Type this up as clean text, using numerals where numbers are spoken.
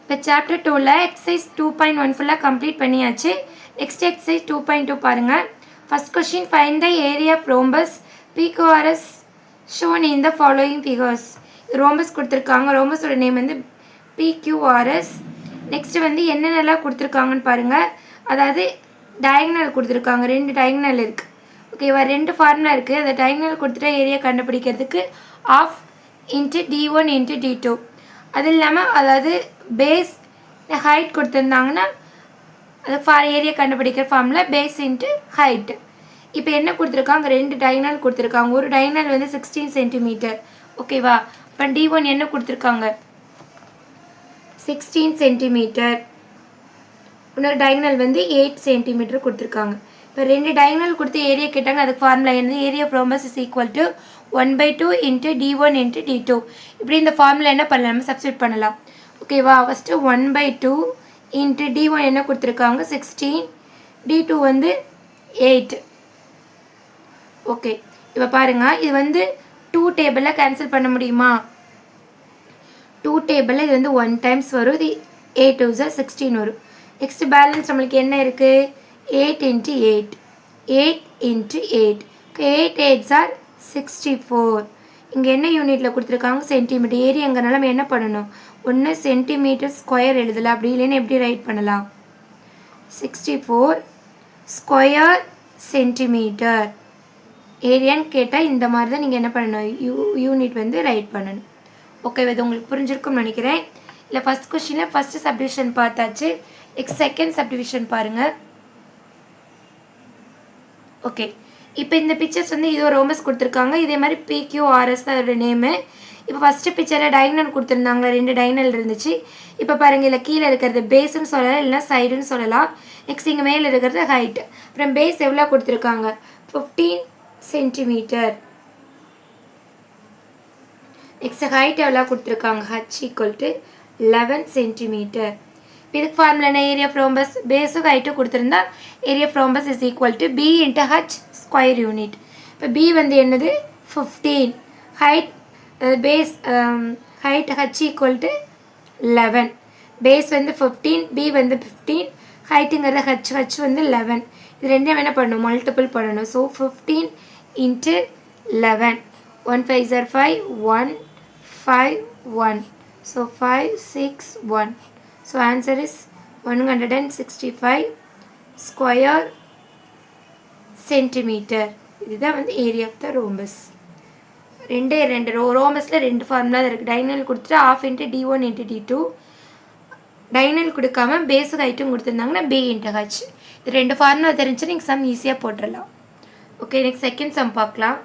இப்போ சாப்டர் 2ல் எக்ஸசைஸ் 2.1 ஃபுல்லாக கம்ப்ளீட் பண்ணியாச்சு. நெக்ஸ்ட் எக்ஸசைஸ் 2.2 பாருங்கள். First question, find the area of rhombus PQRS shown in the following figures. Rhombus கொடுத்துருக்காங்க. ரோம்பஸோட நேம் வந்து PQRS. நெக்ஸ்ட்டு வந்து என்னென்னலாம் கொடுத்துருக்காங்கன்னு பாருங்கள். அதாவது டயக்னல் கொடுத்துருக்காங்க. 2 டயக்னல் இருக்குது. ஓகேவா, 2 ஃபார்முலா இருக்குது. அந்த டயக்னல் கொடுத்துட்டா ஏரியா கண்டுபிடிக்கிறதுக்கு of into D1 into D2. அது இல்லாமல் அதாவது பேஸ் ஹைட் கொடுத்துருந்தாங்கன்னா அது ஏரியா கண்டுபிடிக்கிற ஃபார்முலா பேஸ் இன்ட்டு ஹைட்டு. இப்போ என்ன கொடுத்துருக்காங்க, 2 டயக்னல் கொடுத்துருக்காங்க. ஒரு டயக்னல் வந்து 16 சென்டிமீட்டர். ஓகேவா, இப்போ D1 என்ன கொடுத்துருக்காங்க, 16 சென்டிமீட்டர். இன்னொரு டயக்னல் வந்து 8 சென்டிமீட்டர் கொடுத்துருக்காங்க. இப்போ 2 டயக்னல் கொடுத்து ஏரியா கேட்டாங்க. அதுக்கு ஃபார்முலா என்னது, area of rhombus is equal to 1/2 into D1 into D2. இப்படி இந்த ஃபார்முலா என்ன பண்ணலாம், நம்ம சப்ஸ்டியூட் பண்ணலாம். ஓகேவா, ஃபஸ்ட்டு 1/2 இன்ட்டு D1 என்ன கொடுத்துருக்காங்க 16, D2 வந்து 8. ஓகே, இப்போ பாருங்கள், இது வந்து 2 டேபிளில் கேன்சல் பண்ண முடியுமா? 2 டேபிளில் இது வந்து 1 டைம்ஸ் வரும். இது 8 2 16 வரும். நெக்ஸ்ட் பேலன்ஸ் நம்மளுக்கு என்ன இருக்குது, 8 இன்ட்டு 8, 8 இன்ட்டு 8. 8 8s are 64. இங்கே என்ன யூனிட்டில் கொடுத்துருக்காங்க, சென்டிமீட்டர். ஏரியாங்கிறனால நம்ம என்ன பண்ணணும், ஒன்று சென்டிமீட்டர் ஸ்கொயர் எழுதலாம். அப்படி இல்லைன்னு எப்படி ரைட் பண்ணலாம், 64 ஸ்கொயர் சென்டிமீட்டர். ஏரியான்னு கேட்டால் இந்த மாதிரி தான் நீங்கள் என்ன பண்ணணும், யூனிட் வந்து ரைட் பண்ணணும். ஓகே, இது உங்களுக்கு புரிஞ்சிருக்கும்னு நினைக்கிறேன். இல்லை, ஃபஸ்ட் கொஸ்டினில் ஃபஸ்ட்டு சப்டிவிஷன் பார்த்தாச்சு. நெக்ஸ்ட் செகண்ட் சப்டிவிஷன் பாருங்கள். ஓகே, இப்போ இந்த பிக்சர்ஸ் வந்து இதோ ரோம்பஸ் கொடுத்துருக்காங்க. இதே மாதிரி PQRS தான் அதோட நேமு. இப்போ ஃபஸ்ட்டு பிக்சரில் டயக்னல் கொடுத்துருந்தாங்க. 2 டயக்னல் இருந்துச்சு. இப்போ பாருங்கள், இல்லை கீழே இருக்கிறது பேஸுன்னு சொல்லலாம், இல்லைனா சைடுன்னு சொல்லலாம். நெக்ஸ்ட் இங்கே மேலே இருக்கிறது ஹைட். அப்புறம் பேஸ் எவ்வளோ கொடுத்துருக்காங்க, 15 சென்டிமீட்டர். நெக்ஸ்ட் ஹைட் எவ்வளோ கொடுத்துருக்காங்க, H = 11 சென்டிமீட்டர். இப்போ இதுக்கு ஃபார்முலா என்ன, ஏரியா ஆஃப் ரோம்பஸ் பேஸும் ஹைட்டும் கொடுத்துருந்தா area of rhombus is equal to B into H square unit. இப்போ B வந்து என்னது 15, height base height H = 11. Base வந்து 15, B வந்து 15, ஹைட்டுங்கிறது H வந்து 11. இது ரெண்டையும் என்ன பண்ணணும், மல்டிபிள் பண்ணணும். So 15 into 11, 1 5s are 5, 1 5 1. So 5 6 1. So answer is 165 square centimetre. இதுதான் வந்து ஏரியா ஆஃப் த ரோம்பஸ். 2 ரோம்பஸில் 2 ஃபார்முலா இருக்குது. டைனல் கொடுத்துட்டு half into D1 into D2. Diagonal கொடுக்காம பேஸுக்கு ஐட்டம் கொடுத்துருந்தாங்கன்னா B இன்ட்டு H. இது 2 ஃபார்முலா தெரிஞ்சு நீங்கள் சம் ஈஸியாக போட்டுடலாம். ஓகே, நெக்ஸ்ட் செகண்ட் சம் பார்க்கலாம்.